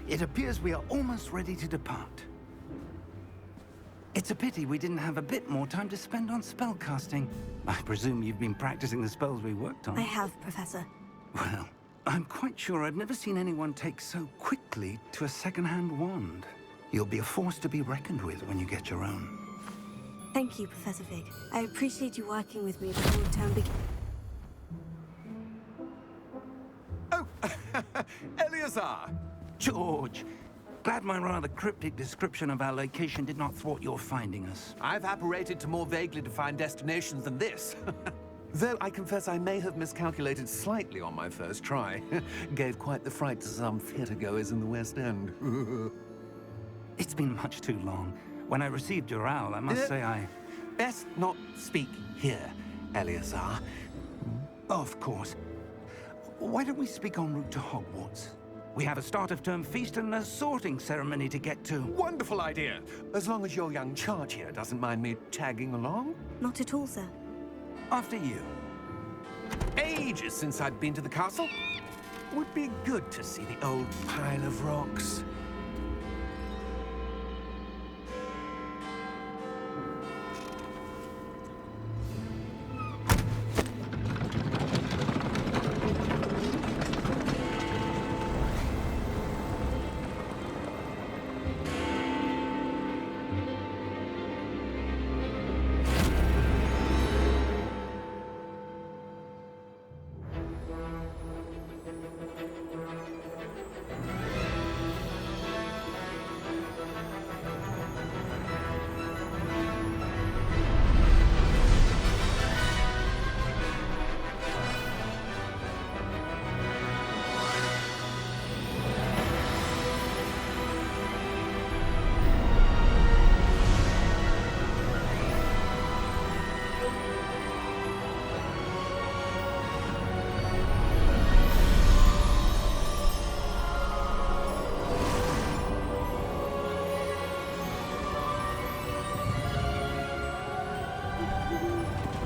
It appears we are almost ready to depart. It's a pity we didn't have a bit more time to spend on spellcasting. I presume you've been practicing the spells we worked on. I have, Professor. Well, I'm quite sure I've never seen anyone take so quickly to a second-hand wand. You'll be a force to be reckoned with when you get your own. Thank you, Professor Fig. I appreciate you working with me before the term begins. Oh, Eleazar! George! Glad my rather cryptic description of our location did not thwart your finding us. I've apparated to more vaguely defined destinations than this. Though I confess I may have miscalculated slightly on my first try. Gave quite the fright to some theatergoers in the West End. It's been much too long. When I received your owl, I must say I... Best not speak here, Eleazar. Of course. Why don't we speak en route to Hogwarts? We have a start-of-term feast and a sorting ceremony to get to. Wonderful idea! As long as your young charge here doesn't mind me tagging along. Not at all, sir. After you. Ages since I'd been to the castle. Would be good to see the old pile of rocks.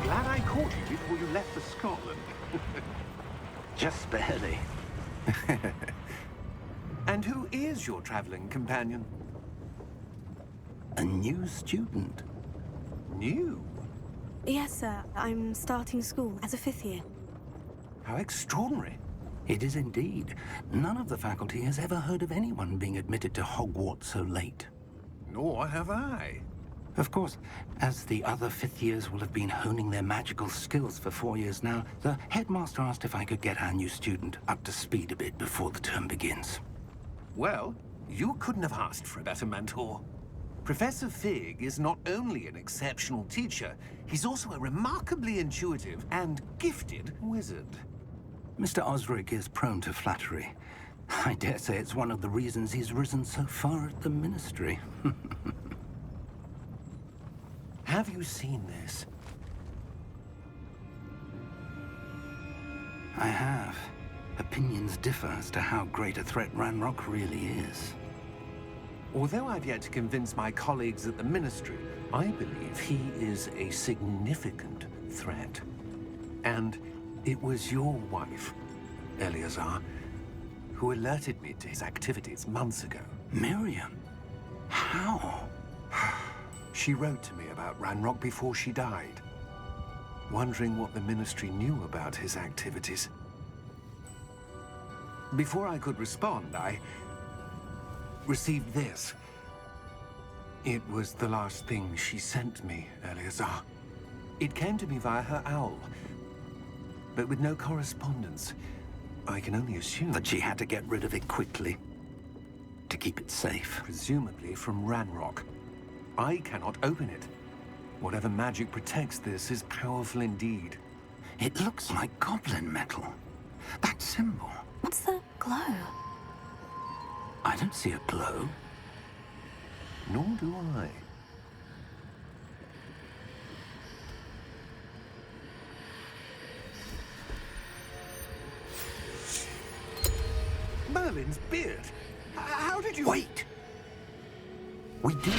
Glad I caught you before you left for Scotland. Just barely. And who is your traveling companion? A new student. New? Yes, sir. I'm starting school as a 5th year. How extraordinary. It is indeed. None of the faculty has ever heard of anyone being admitted to Hogwarts so late. Nor have I. Of course, as the other 5th years will have been honing their magical skills for 4 years now, the headmaster asked if I could get our new student up to speed a bit before the term begins. Well, you couldn't have asked for a better mentor. Professor Fig is not only an exceptional teacher, he's also a remarkably intuitive and gifted wizard. Mr. Osric is prone to flattery. I dare say it's one of the reasons he's risen so far at the Ministry. Have you seen this? I have. Opinions differ as to how great a threat Ranrock really is. Although I've yet to convince my colleagues at the Ministry, I believe he is a significant threat. And it was your wife, Eleazar, who alerted me to his activities months ago. Miriam? How? She wrote to me about Ranrock before she died, wondering what the Ministry knew about his activities. Before I could respond, I received this. It was the last thing she sent me, Eleazar. It came to me via her owl, but with no correspondence. I can only assume That she had to get rid of it quickly, to keep it safe. presumably from Ranrock. I cannot open it. Whatever magic protects this is powerful indeed. It looks like goblin metal. That symbol. What's the glow? I don't see a glow. Nor do I. Merlin's beard. How did you... Wait! We did.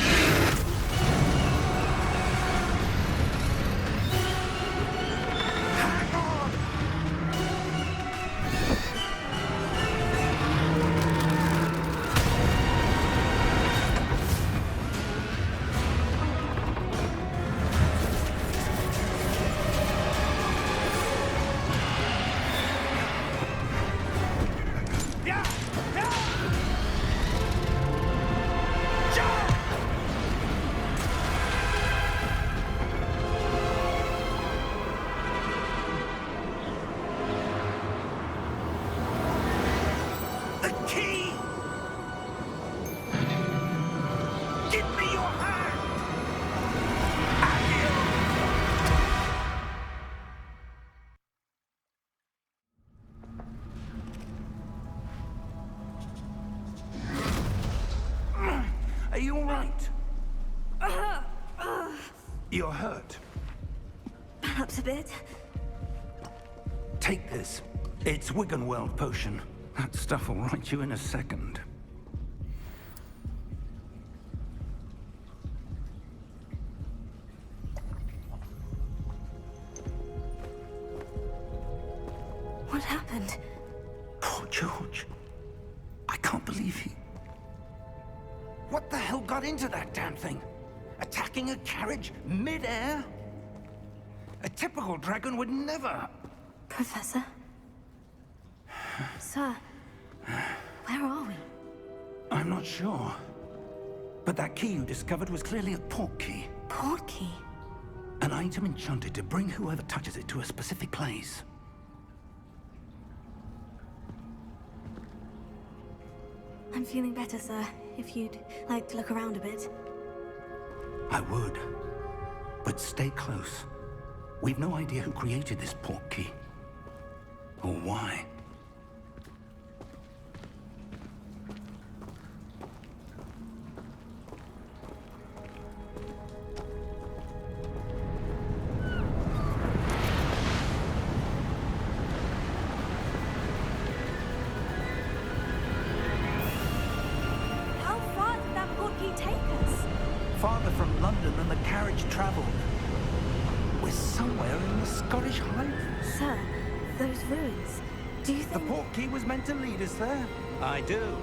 Hang on! you all right? You're hurt. Perhaps a bit. Take this. It's Wiggenweld potion. That stuff will right you in a second. What happened? Poor George. I can't believe he... What the hell got into that damn thing? Attacking a carriage mid-air? A typical dragon would never... Professor? Sir, where are we? I'm not sure. But that key you discovered was clearly a port key. Port key? An item enchanted to bring whoever touches it to a specific place. I'm feeling better, sir. If you'd like to look around a bit. I would. But stay close. We've no idea who created this port key. Or why. How far did that port key take us? Farther from London than the carriage traveled. We're somewhere in the Scottish Highlands. Sir, those ruins. Do you The think... port key was meant to lead us there? I do.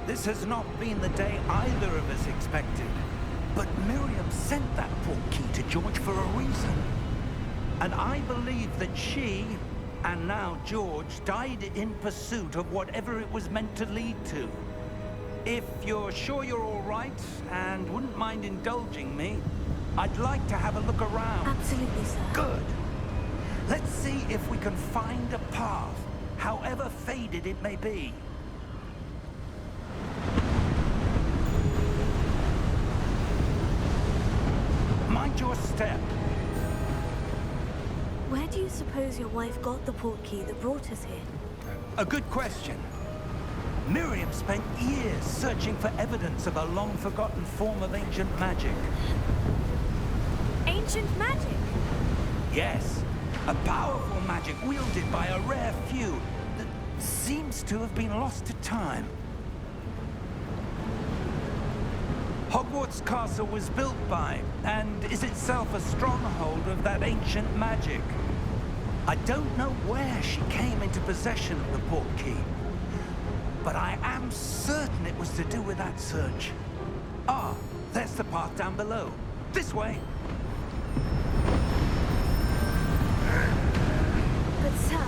This has not been the day either of us expected. But Miriam sent that port key to George for a reason. And I believe that she, and now George, died in pursuit of whatever it was meant to lead to. If you're sure you're all right, and wouldn't mind indulging me, I'd like to have a look around. Absolutely, sir. Good. Let's see if we can find a path, however faded it may be. Mind your step. Where do you suppose your wife got the port key that brought us here? A good question. Miriam spent years searching for evidence of a long-forgotten form of ancient magic. Ancient magic? Yes, a powerful magic wielded by a rare few that seems to have been lost to time. Hogwarts Castle was built by, and is itself a stronghold of that ancient magic. I don't know where she came into possession of the port key, but I am certain it was to do with that search. Ah, there's the path down below. This way. But sir,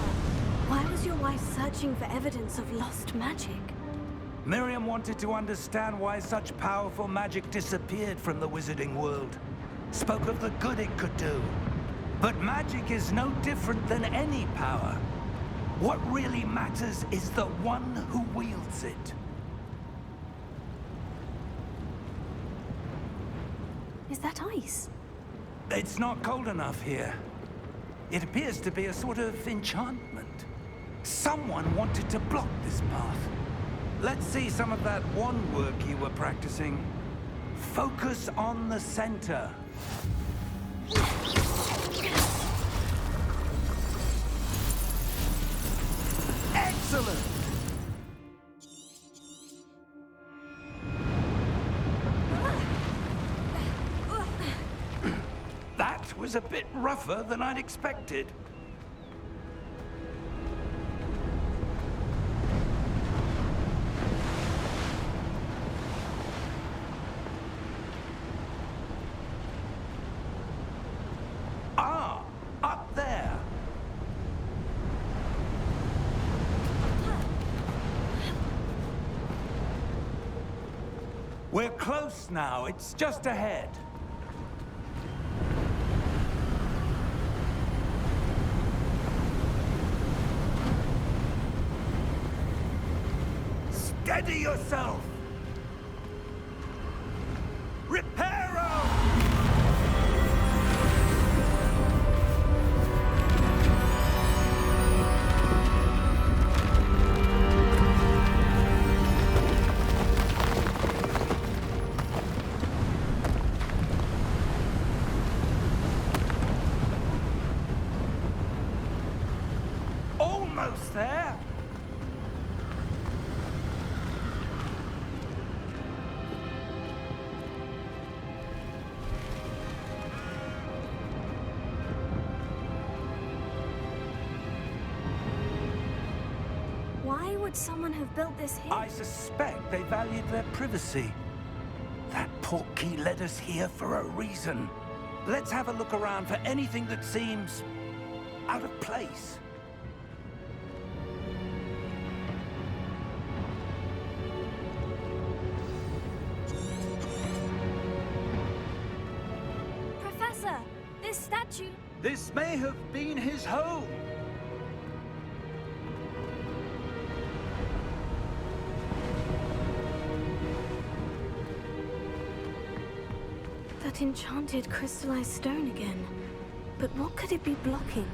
why was your wife searching for evidence of lost magic? Miriam wanted to understand why such powerful magic disappeared from the wizarding world. Spoke of the good it could do. But magic is no different than any power. What really matters is the one who wields it. Is that ice? It's not cold enough here. It appears to be a sort of enchantment. Someone wanted to block this path. Let's see some of that wand work you were practicing. Focus on the center. Excellent! That was a bit rougher than I'd expected. Ah, up there. We're close now. It's just ahead. Steady yourself! Reparo! almost there. Why would someone have built this here? I suspect they valued their privacy. That portkey led us here for a reason. Let's have a look around for anything that seems out of place. Professor, this statue... This may have been his home. That enchanted crystallized stone again. But what could it be blocking?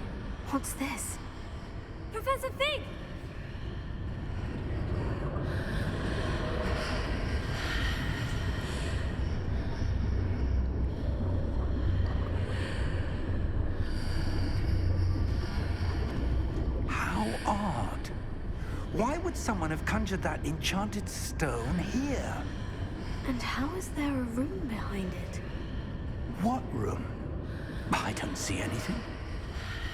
What's this? Professor Fig! How odd. Why would someone have conjured that enchanted stone here? And how is there a room behind it? What room? I don't see anything.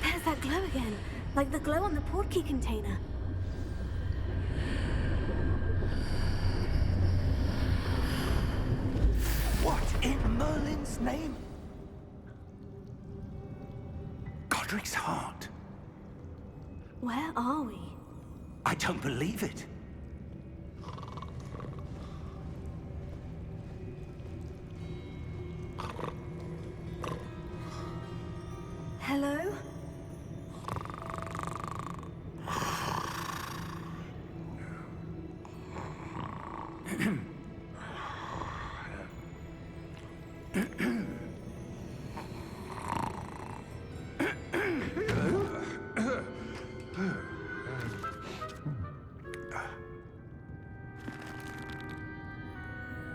There's that glow again, like the glow on the portkey container. What in Merlin's name? Godric's heart. Where are we? I don't believe it. Hello?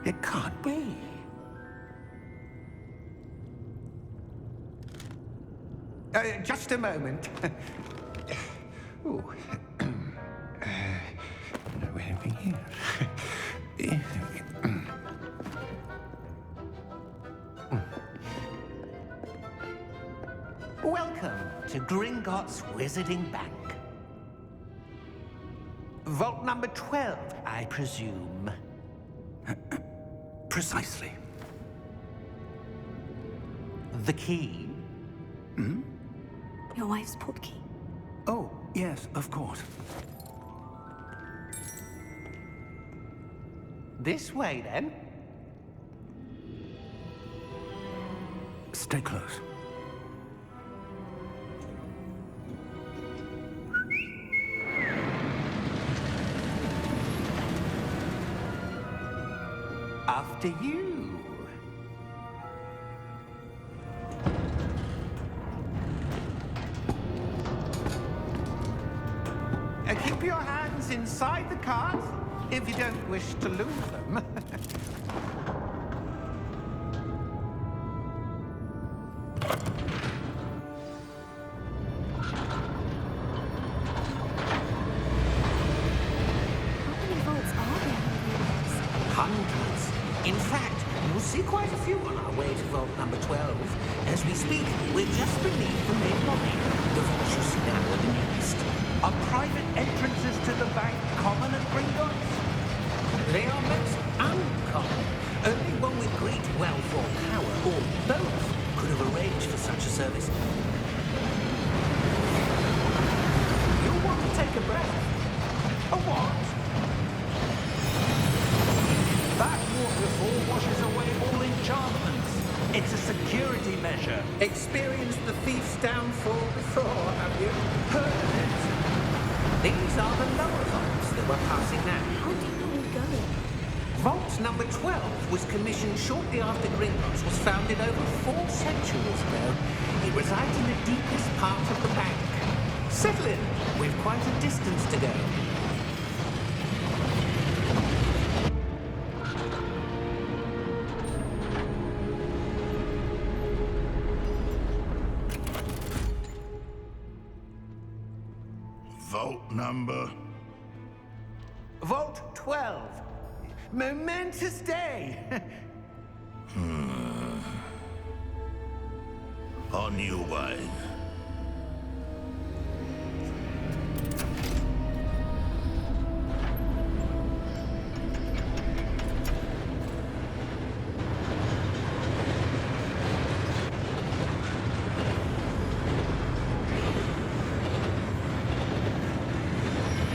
It can't be. Just a moment. Ooh. Where are we here? Welcome to Gringotts Wizarding Bank. Vault number 12, I presume. Precisely. The key? Your wife's portkey. Oh, yes, of course. This way, then. Stay close. After you. Keep your hands inside the cart if you don't wish to lose them. How many vaults are there in Hogwarts? Hundreds. In fact, we'll see quite a few on our way to vault number 12. As we speak, we're just beneath the main lobby. The vault you see now in the east. Are private entrances to the bank common at Gringotts? They are most uncommon. Only one with great wealth or power, or both, could have arranged for such a service. You'll want to take a breath. A what? That waterfall washes away all enchantments. It's a security measure. Experienced the thief's downfall before, have you? Heard of it? These are the lower vaults that we're passing now. How deep are we going? Vault number 12 was commissioned shortly after Gringotts was founded over 4 centuries ago. It resides in the deepest part of the bank. Settle in. We've quite a distance to go. Vault number? Vault 12. Momentous day. On your way.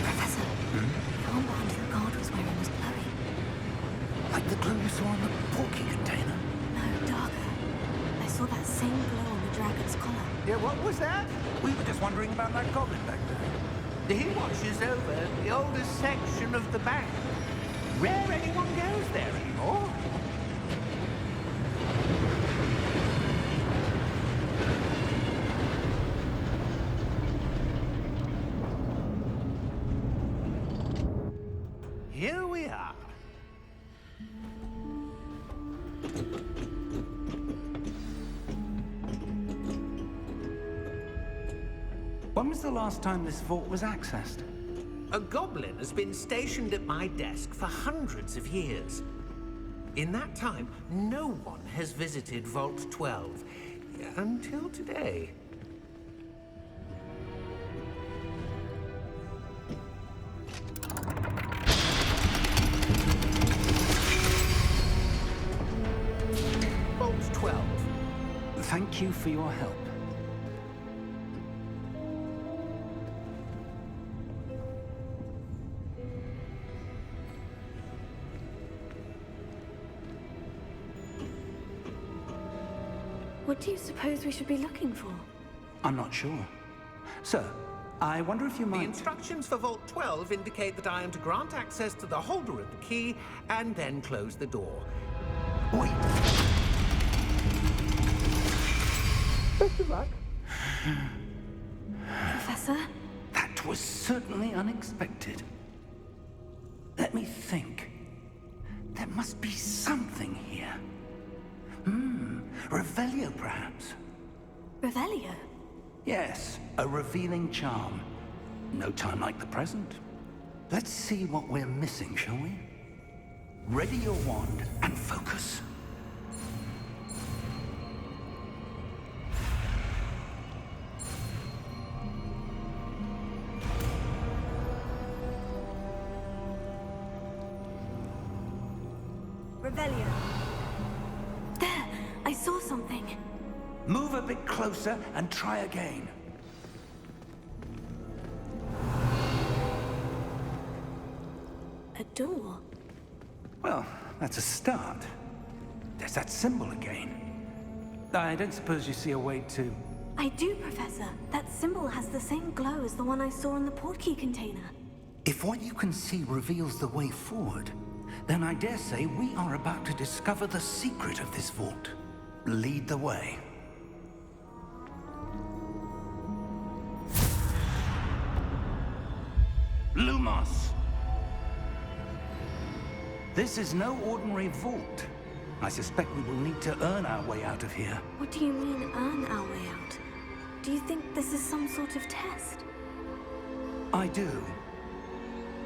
Professor, the armband your guard was wearing was glowing. Like the glow you saw on the porky container? No, darker. I saw that same glow on the dragon's collar. Yeah, what was that? We were just wondering about that goblin back there. He watches over the oldest section of the bank. Rare anyone goes there anymore. Here we are. When was the last time this vault was accessed? A goblin has been stationed at my desk for hundreds of years. In that time, no one has visited Vault 12 until today. Vault 12. Thank you for your help. What do you suppose we should be looking for? I'm not sure. Sir, I wonder if you The might... instructions for Vault 12 indicate that I am to grant access to the holder of the key and then close the door. Wait! Best of luck. Professor? That was certainly unexpected. Let me think. There must be something here. Revelio, perhaps? Revelio? Yes, a revealing charm. No time like the present. Let's see what we're missing, shall we? Ready your wand and focus. Revelio. There! I saw something. Move a bit closer and try again. A door. Well, that's a start. There's that symbol again. I don't suppose you see a way to... I do, Professor. That symbol has the same glow as the one I saw in the portkey container. If what you can see reveals the way forward, then I dare say we are about to discover the secret of this vault. Lead the way. Lumos! This is no ordinary vault. I suspect we will need to earn our way out of here. What do you mean, earn our way out? Do you think this is some sort of test? I do.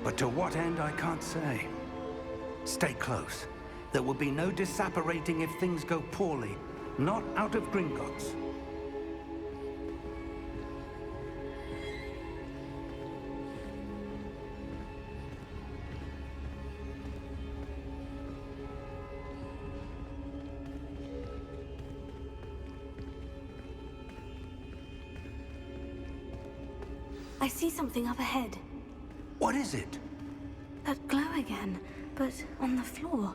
But to what end, I can't say. Stay close. There will be no disapparating if things go poorly. Not out of Gringotts. I see something up ahead. What is it? That glow again, but on the floor.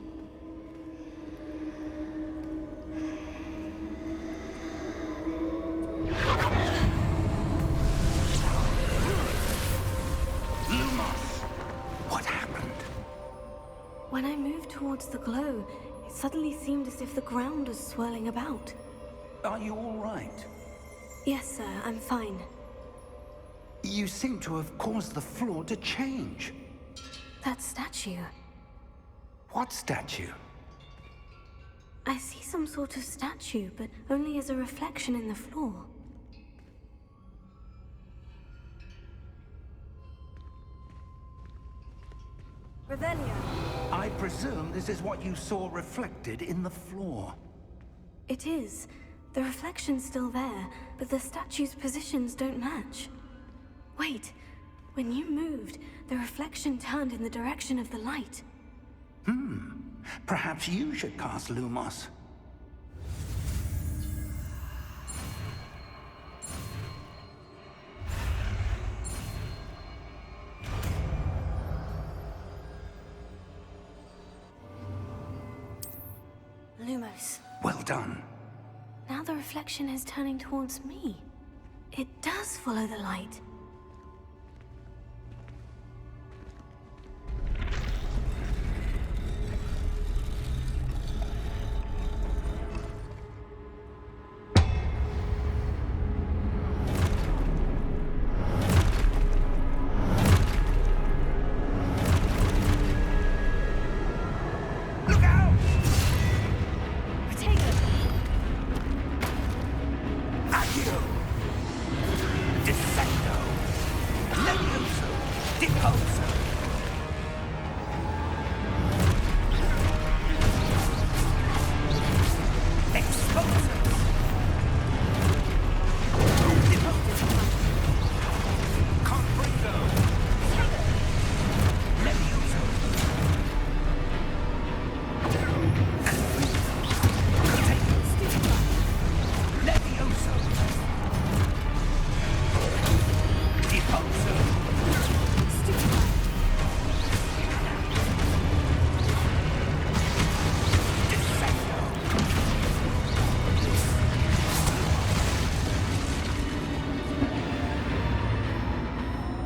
Lumos! What happened? When I moved towards the glow, it suddenly seemed as if the ground was swirling about. Are you all right? Yes, sir, I'm fine. You seem to have caused the floor to change. That statue. What statue? I see some sort of statue, but only as a reflection in the floor. Revelio. I presume this is what you saw reflected in the floor. It is. The reflection's still there, but the statue's positions don't match. Wait. When you moved, the reflection turned in the direction of the light. Perhaps you should cast Lumos. Lumos. Well done. Now the reflection is turning towards me. It does follow the light.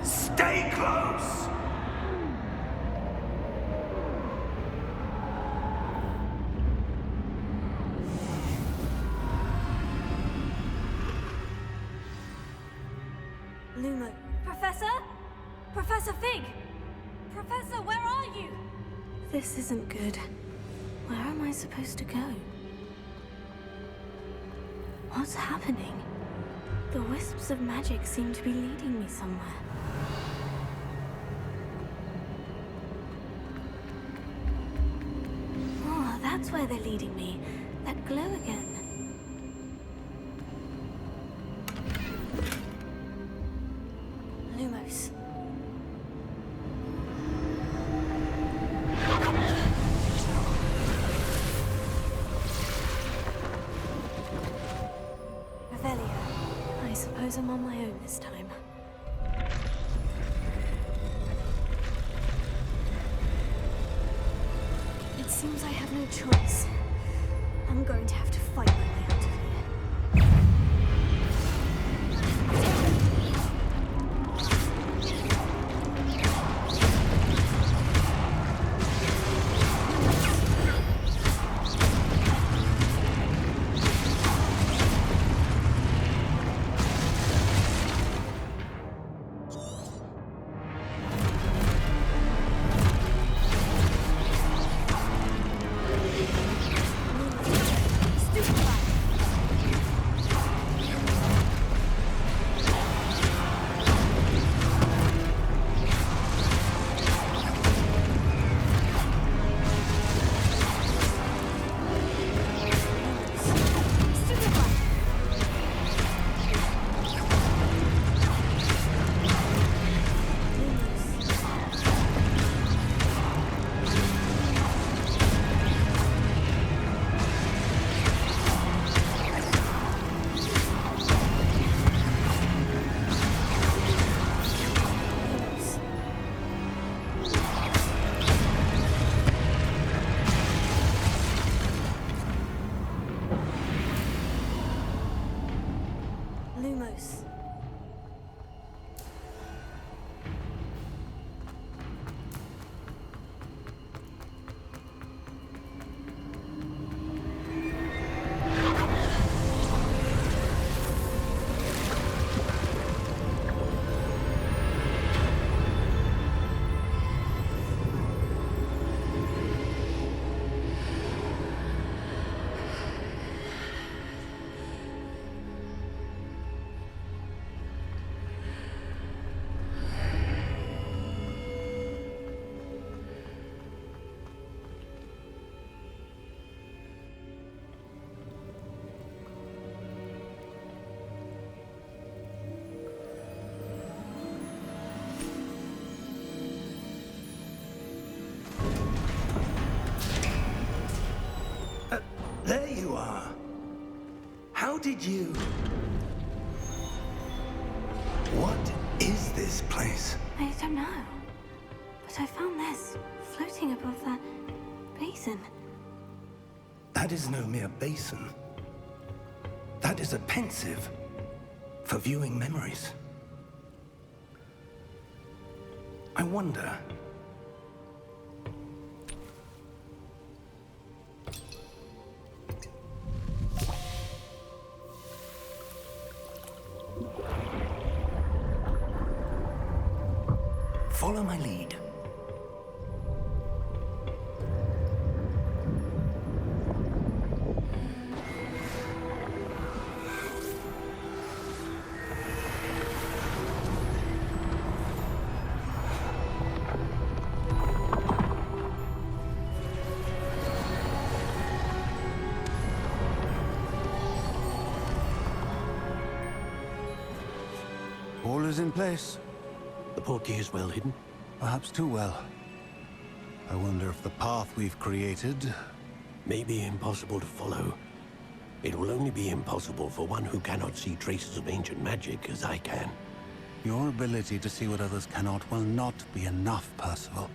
Stay close! Lumo. Professor? Professor Fig! Professor, where are you? This isn't good. Where am I supposed to go? What's happening? The wisps of magic seem to be leading me somewhere. Oh, that's where they're leading me. That glow again. Lumos. Revelio. I suppose I'm on my own this time. It seems I have no choice. I'm going to have to fight my way out of here. you are. How did you... What is this place? I don't know. But I found this floating above that basin. That is no mere basin. That is a pensive for viewing memories. I wonder... Follow my lead. All is in place. The portkey is well hidden. Perhaps too well. I wonder if the path we've created... May be impossible to follow. It will only be impossible for one who cannot see traces of ancient magic as I can. Your ability to see what others cannot will not be enough, Percival.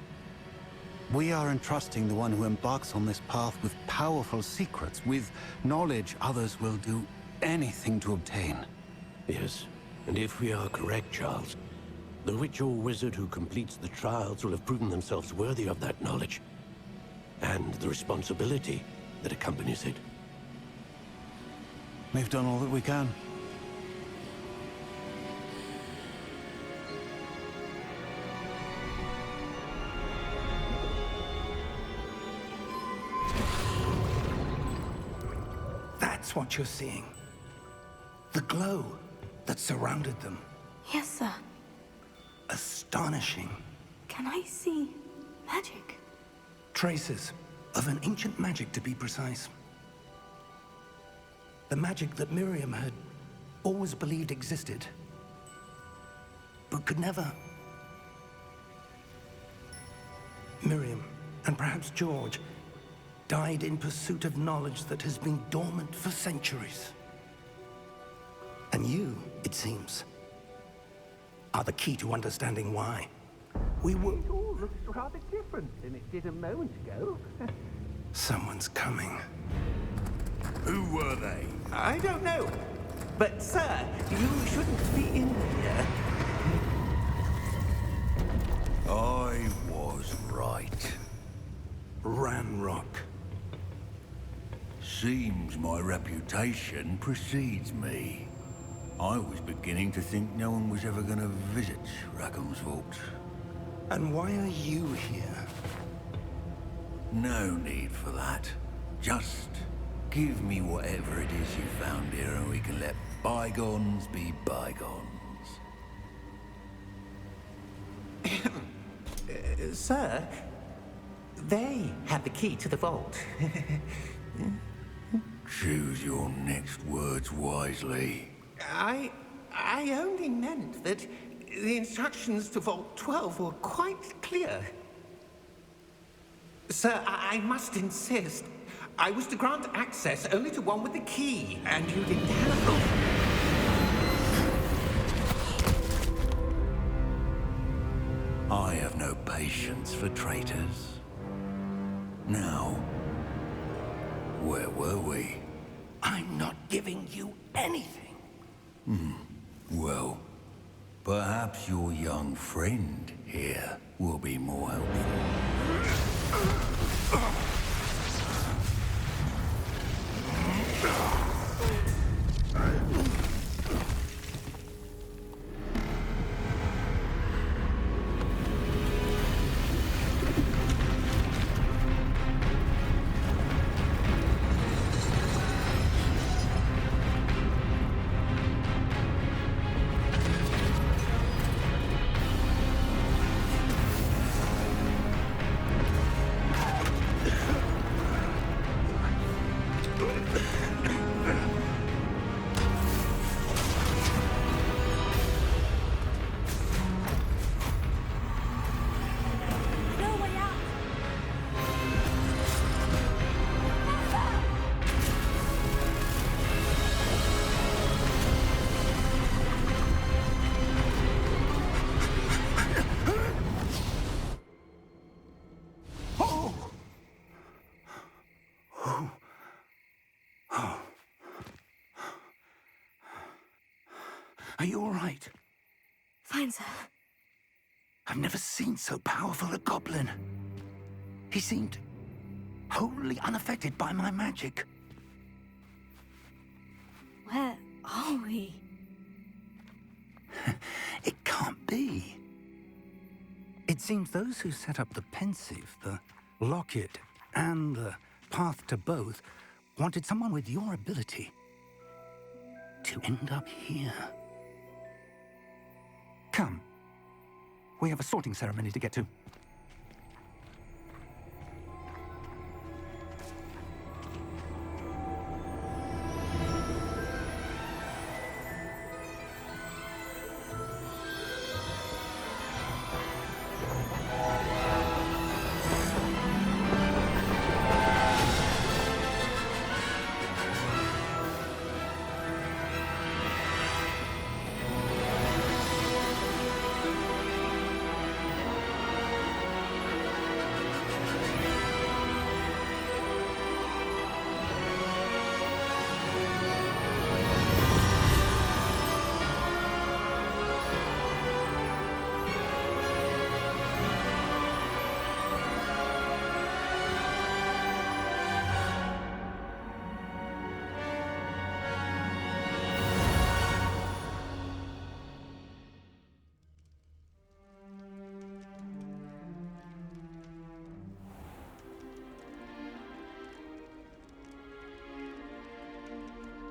We are entrusting the one who embarks on this path with powerful secrets, with knowledge others will do anything to obtain. Yes, and if we are correct, Charles, the witch or wizard who completes the trials will have proven themselves worthy of that knowledge, and the responsibility that accompanies it. We've done all that we can. That's what you're seeing. The glow that surrounded them. Yes, sir. Astonishing. Can I see magic? Traces of an ancient magic, to be precise. The magic that Miriam had always believed existed, but could never. Miriam, and perhaps George, died in pursuit of knowledge that has been dormant for centuries. And you, it seems, are the key to understanding why. We were... It all looks rather different than it did a moment ago. Someone's coming. Who were they? I don't know. But, sir, you shouldn't be in here. I was right. Ranrock. Seems my reputation precedes me. I was beginning to think no one was ever going to visit Rackham's vault. And why are you here? No need for that. Just give me whatever it is you found here and we can let bygones be bygones. Sir, they had the key to the vault. Choose your next words wisely. I only meant that the instructions to Vault 12 were quite clear. Sir, I must insist. I was to grant access only to one with the key, and you didn't have them. I have no patience for traitors. Now, where were we? I'm not giving you anything. Well, perhaps your young friend here will be more helpful. Are you all right? Fine, sir. I've never seen so powerful a goblin. He seemed wholly unaffected by my magic. Where are we? It can't be. It seems those who set up the pensive, the locket, and the path to both wanted someone with your ability to end up here. Come. We have a sorting ceremony to get to.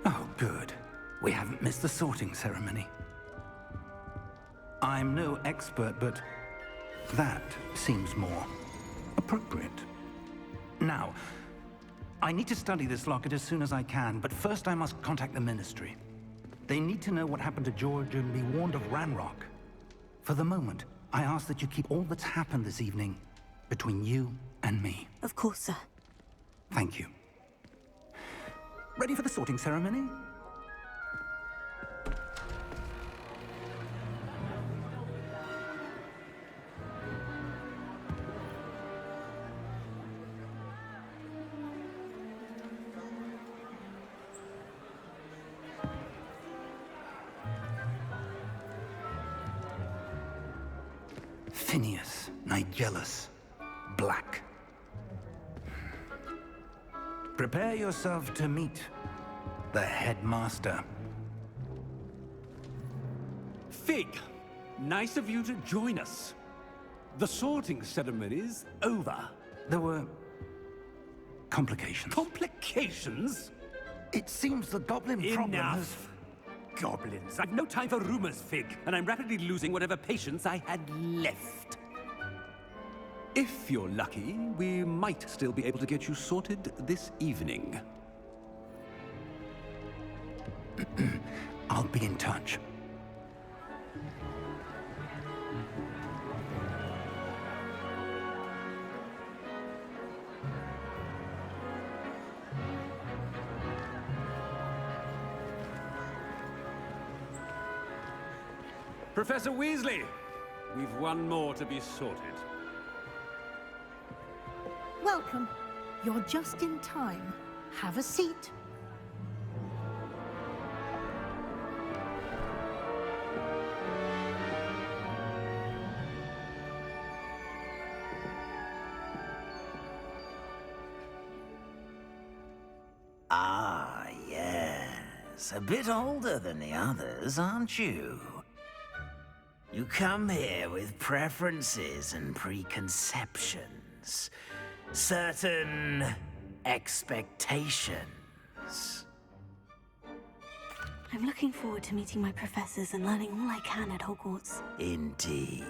Oh, good. We haven't missed the sorting ceremony. I'm no expert, but that seems more appropriate. Now, I need to study this locket as soon as I can, but first I must contact the Ministry. They need to know what happened to George and be warned of Ranrock. For the moment, I ask that you keep all that's happened this evening between you and me. Of course, sir. Thank you. Ready for the sorting ceremony? Phineas, Nigellus, Black. Prepare yourself to meet the headmaster. Fig, nice of you to join us. The sorting ceremony's over. There were complications. Complications? It seems the goblin problem has... Enough! Goblins. I've no time for rumors, Fig, and I'm rapidly losing whatever patience I had left. If you're lucky, we might still be able to get you sorted this evening. I'll be in touch. Professor Weasley, we've one more to be sorted. Welcome. You're just in time. Have a seat. Ah, yes. A bit older than the others, aren't you? You come here with preferences and preconceptions. Certain expectations. I'm looking forward to meeting my professors and learning all I can at Hogwarts. Indeed.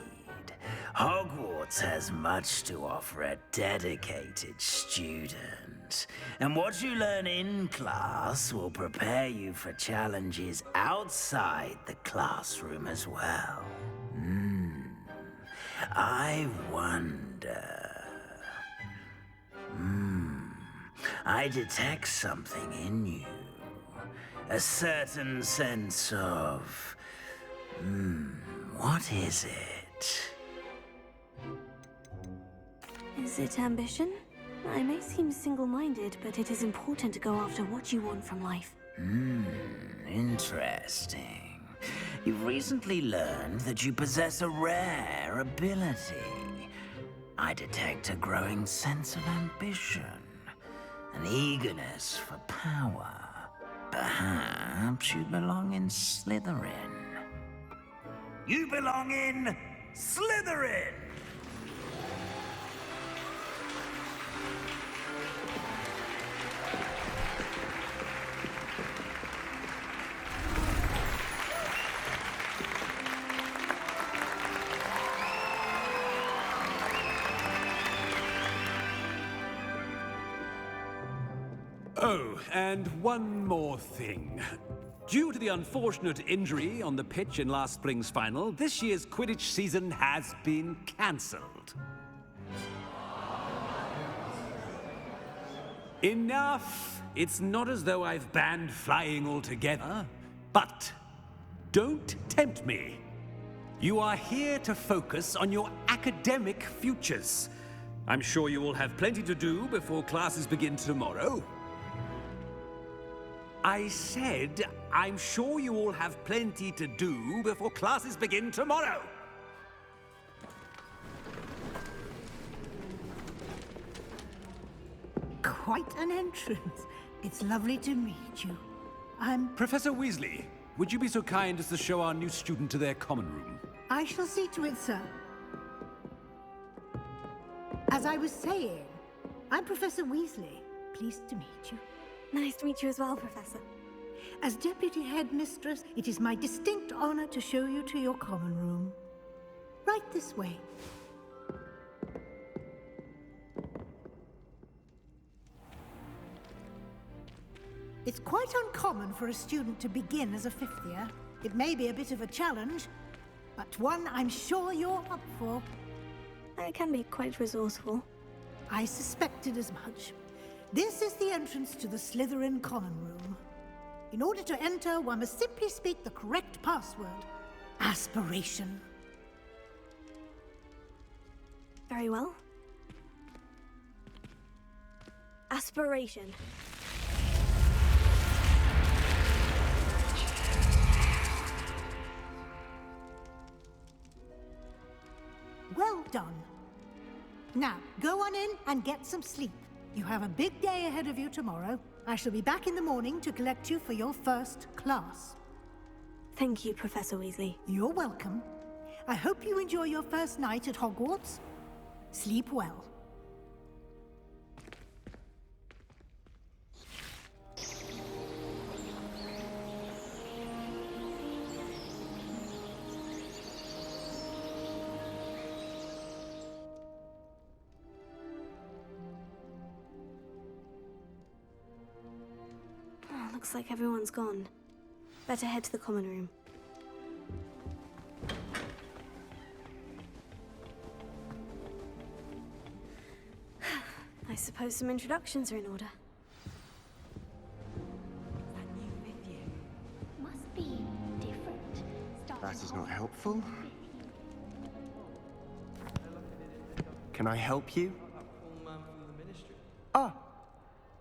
Hogwarts has much to offer a dedicated student. And what you learn in class will prepare you for challenges outside the classroom as well. I wonder... I detect something in you. A certain sense of... what is it? Is it ambition? I may seem single-minded, but it is important to go after what you want from life. Interesting. You've recently learned that you possess a rare ability. I detect a growing sense of ambition, an eagerness for power. Perhaps you belong in Slytherin. You belong in Slytherin! Oh, and one more thing. Due to the unfortunate injury on the pitch in last spring's final, this year's Quidditch season has been cancelled. Enough! It's not as though I've banned flying altogether, but don't tempt me. You are here to focus on your academic futures. I'm sure you will have plenty to do before classes begin tomorrow. I said, I'm sure you all have plenty to do before classes begin tomorrow. Quite an entrance. It's lovely to meet you. Professor Weasley, would you be so kind as to show our new student to their common room? I shall see to it, sir. As I was saying, I'm Professor Weasley. Pleased to meet you. Nice to meet you as well, Professor. As Deputy Headmistress, it is my distinct honor to show you to your common room. Right this way. It's quite uncommon for a student to begin as a fifth year. It may be a bit of a challenge, but one I'm sure you're up for. I can be quite resourceful. I suspected as much. This is the entrance to the Slytherin common room. In order to enter, one must simply speak the correct password. Aspiration. Very well. Aspiration. Well done. Now, go on in and get some sleep. You have a big day ahead of you tomorrow. I shall be back in the morning to collect you for your first class. Thank you, Professor Weasley. You're welcome. I hope you enjoy your first night at Hogwarts. Sleep well. Looks like everyone's gone. Better head to the common room. I suppose some introductions are in order. Must be different. That is not helpful. Can I help you? Ah,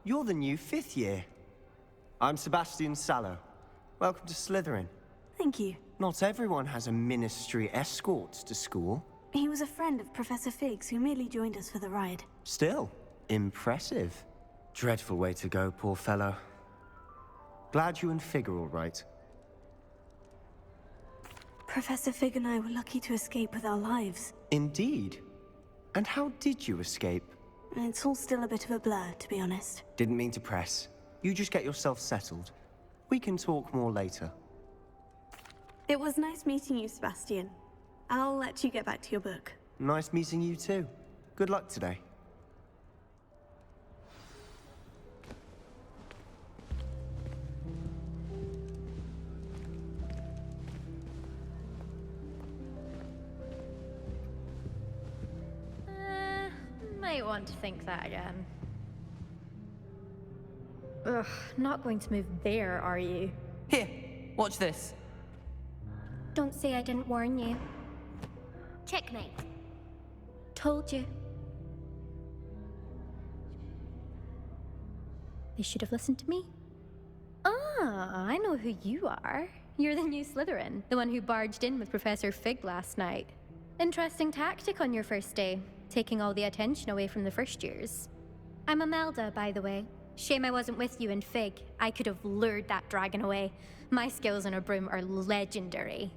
you're the new fifth year. I'm Sebastian Sallow. Welcome to Slytherin. Thank you. Not everyone has a ministry escort to school. He was a friend of Professor Fig's who merely joined us for the ride. Still, impressive. Dreadful way to go, poor fellow. Glad you and Fig are all right. Professor Fig and I were lucky to escape with our lives. Indeed. And how did you escape? It's all still a bit of a blur, to be honest. Didn't mean to press. You just get yourself settled. We can talk more later. It was nice meeting you, Sebastian. I'll let you get back to your book. Nice meeting you too. Good luck today. Might want to think that again. Ugh, not going to move there, are you? Here, watch this. Don't say I didn't warn you. Checkmate. Told you. They should have listened to me. Ah, I know who you are. You're the new Slytherin, the one who barged in with Professor Fig last night. Interesting tactic on your first day, taking all the attention away from the first years. I'm Imelda, by the way. Shame I wasn't with you in Fig. I could have lured that dragon away. My skills on a broom are legendary.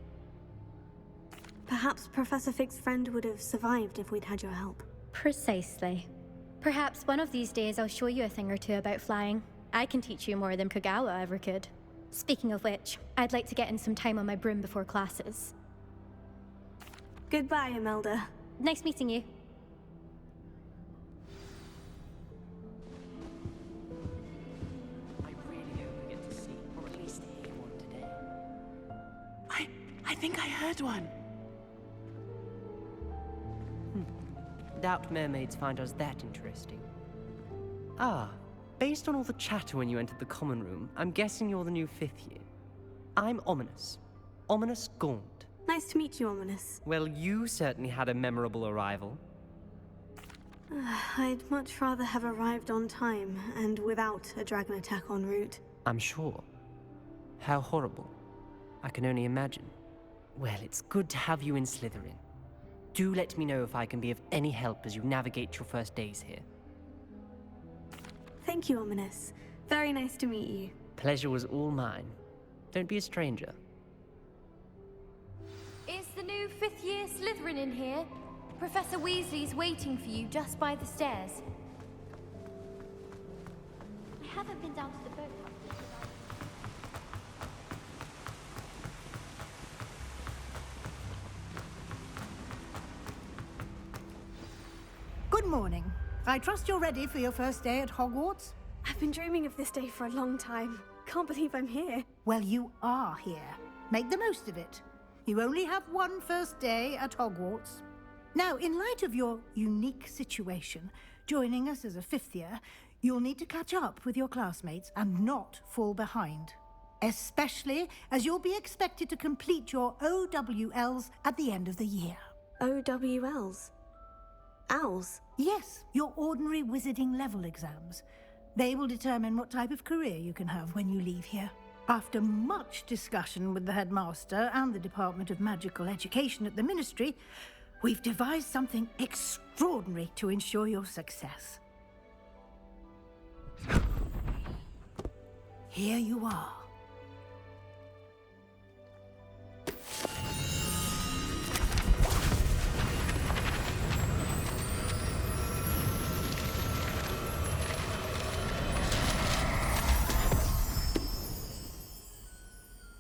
Perhaps Professor Fig's friend would have survived if we'd had your help. Precisely. Perhaps one of these days I'll show you a thing or two about flying. I can teach you more than Kagawa ever could. Speaking of which, I'd like to get in some time on my broom before classes. Goodbye, Imelda. Nice meeting you. I really hope we get to see, or at least hear one today. I think I heard one. Doubt mermaids find us that interesting. Ah, based on all the chatter when you entered the common room, I'm guessing you're the new 5th year. I'm Ominous. Ominous Gaunt. Nice to meet you, Ominous. Well, you certainly had a memorable arrival. I'd much rather have arrived on time and without a dragon attack en route. I'm sure. How horrible. I can only imagine. Well, it's good to have you in Slytherin. Do let me know if I can be of any help as you navigate your first days here. Thank you, Ominous. Very nice to meet you. Pleasure was all mine. Don't be a stranger. Is the new 5th year Slytherin in here? Professor Weasley's waiting for you just by the stairs. I haven't been down to the boat house. Good morning. I trust you're ready for your first day at Hogwarts? I've been dreaming of this day for a long time. Can't believe I'm here. Well, you are here. Make the most of it. You only have one first day at Hogwarts. Now, in light of your unique situation, joining us as a 5th year, you'll need to catch up with your classmates and not fall behind. Especially as you'll be expected to complete your OWLs at the end of the year. OWLs? Owls? Yes, your ordinary wizarding level exams. They will determine what type of career you can have when you leave here. After much discussion with the headmaster and the Department of Magical Education at the Ministry, we've devised something extraordinary to ensure your success. Here you are.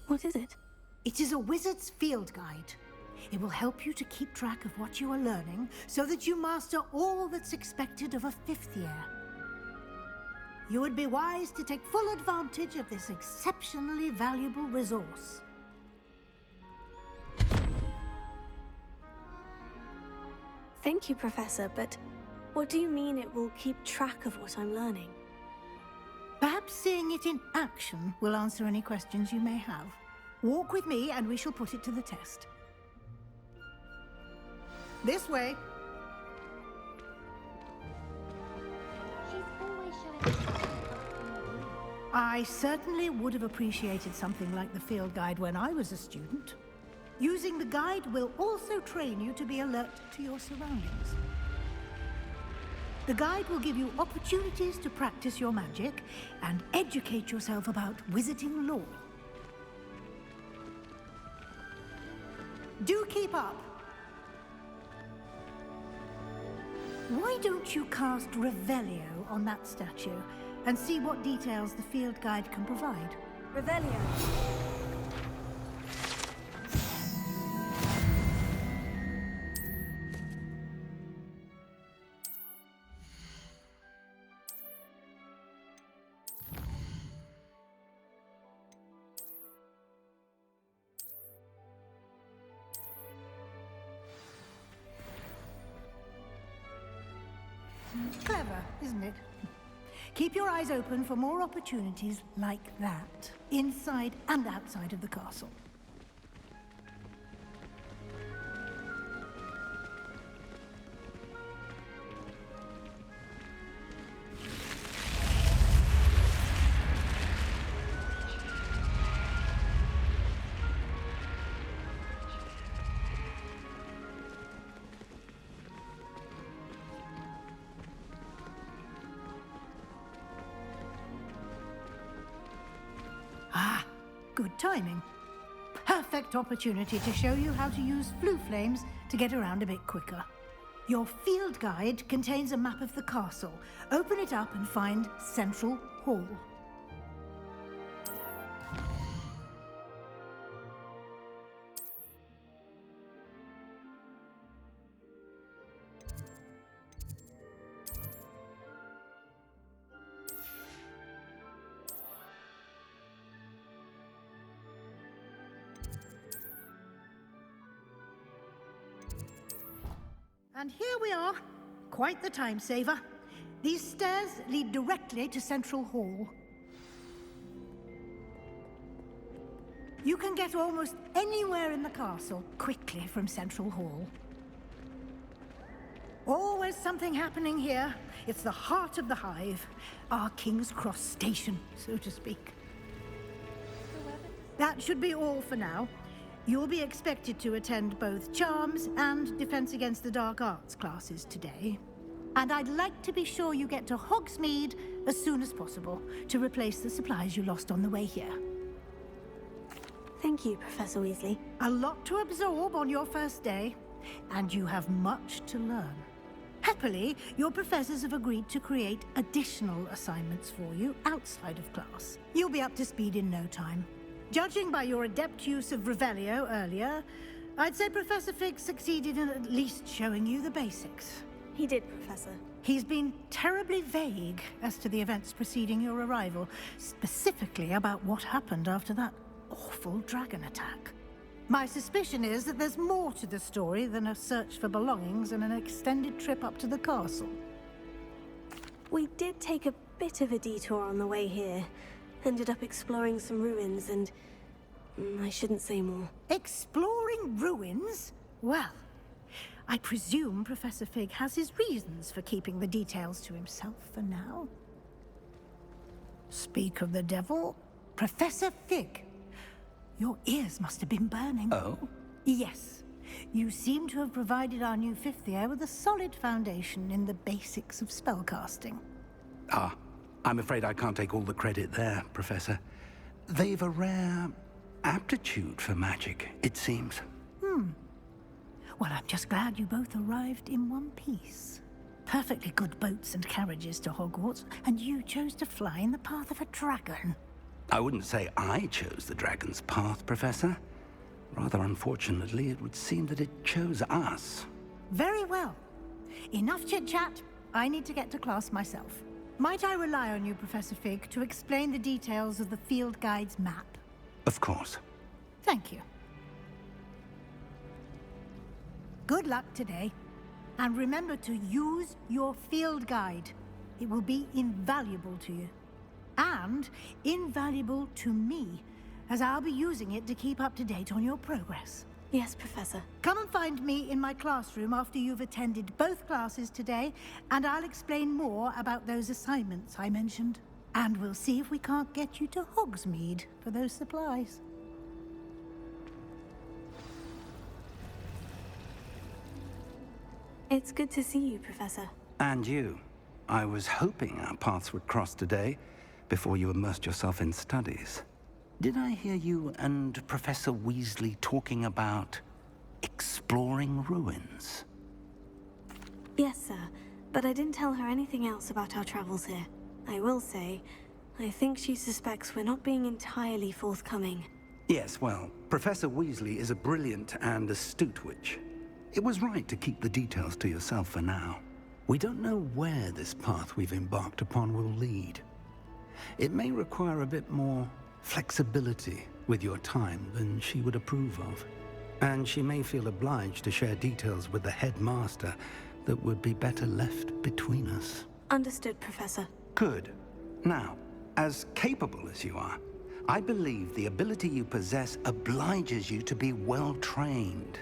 What is it? It is a wizard's field guide. It will help you to keep track of what you are learning so that you master all that's expected of a 5th year. You would be wise to take full advantage of this exceptionally valuable resource. Thank you, Professor, but what do you mean it will keep track of what I'm learning? Perhaps seeing it in action will answer any questions you may have. Walk with me and we shall put it to the test. This way. She's always showing. I certainly would have appreciated something like the field guide when I was a student. Using the guide will also train you to be alert to your surroundings. The guide will give you opportunities to practice your magic and educate yourself about wizarding lore. Do keep up. Why don't you cast Revelio on that statue and see what details the field guide can provide? Revelio. Clever, isn't it? Keep your eyes open for more opportunities like that, inside and outside of the castle. Good timing. Perfect opportunity to show you how to use flue flames to get around a bit quicker. Your field guide contains a map of the castle. Open it up and find Central Hall. And here we are. Quite the time saver. These stairs lead directly to Central Hall. You can get almost anywhere in the castle quickly from Central Hall. Always something happening here. It's the heart of the hive. Our King's Cross station, so to speak. That should be all for now. You'll be expected to attend both Charms and Defense Against the Dark Arts classes today. And I'd like to be sure you get to Hogsmeade as soon as possible to replace the supplies you lost on the way here. Thank you, Professor Weasley. A lot to absorb on your first day, and you have much to learn. Happily, your professors have agreed to create additional assignments for you outside of class. You'll be up to speed in no time. Judging by your adept use of Revelio earlier, I'd say Professor Fig succeeded in at least showing you the basics. He did, Professor. He's been terribly vague as to the events preceding your arrival, specifically about what happened after that awful dragon attack. My suspicion is that there's more to the story than a search for belongings and an extended trip up to the castle. We did take a bit of a detour on the way here. Ended up exploring some ruins and... I shouldn't say more. Exploring ruins? Well, I presume Professor Fig has his reasons for keeping the details to himself for now. Speak of the devil, Professor Fig. Your ears must have been burning. Oh? Yes. You seem to have provided our new fifth year with a solid foundation in the basics of spellcasting. Ah, I'm afraid I can't take all the credit there, Professor. They've a rare aptitude for magic, it seems. Well, I'm just glad you both arrived in one piece. Perfectly good boats and carriages to Hogwarts, and you chose to fly in the path of a dragon. I wouldn't say I chose the dragon's path, Professor. Rather unfortunately, it would seem that it chose us. Very well. Enough chit-chat. I need to get to class myself. Might I rely on you, Professor Fig, to explain the details of the field guide's map? Of course. Thank you. Good luck today. And remember to use your field guide. It will be invaluable to you. And invaluable to me, as I'll be using it to keep up to date on your progress. Yes, Professor. Come and find me in my classroom after you've attended both classes today, and I'll explain more about those assignments I mentioned. And we'll see if we can't get you to Hogsmeade for those supplies. It's good to see you, Professor. And you. I was hoping our paths would cross today, before you immersed yourself in studies. Did I hear you and Professor Weasley talking about exploring ruins? Yes, sir. But I didn't tell her anything else about our travels here. I will say, I think she suspects we're not being entirely forthcoming. Yes, well, Professor Weasley is a brilliant and astute witch. It was right to keep the details to yourself for now. We don't know where this path we've embarked upon will lead. It may require a bit more flexibility with your time than she would approve of. And she may feel obliged to share details with the headmaster that would be better left between us. Understood, Professor. Good. Now, as capable as you are, I believe the ability you possess obliges you to be well-trained.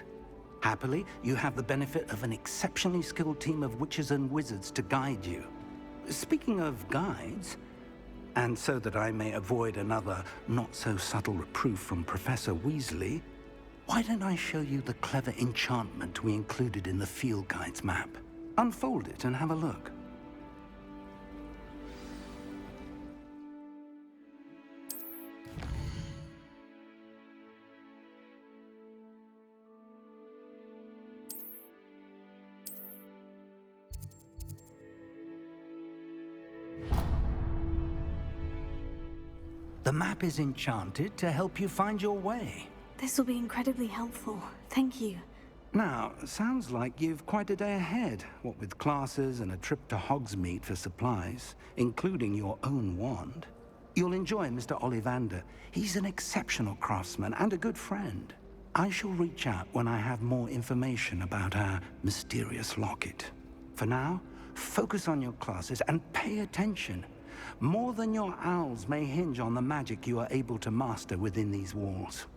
Happily, you have the benefit of an exceptionally skilled team of witches and wizards to guide you. Speaking of guides, and so that I may avoid another not-so-subtle reproof from Professor Weasley, why don't I show you the clever enchantment we included in the field guide's map? Unfold it and have a look. The map is enchanted to help you find your way. This will be incredibly helpful. Thank you. Now, sounds like you've quite a day ahead, what with classes and a trip to Hogsmeade for supplies, including your own wand. You'll enjoy Mr. Ollivander. He's an exceptional craftsman and a good friend. I shall reach out when I have more information about our mysterious locket. For now, focus on your classes and pay attention. More than your owls may hinge on the magic you are able to master within these walls.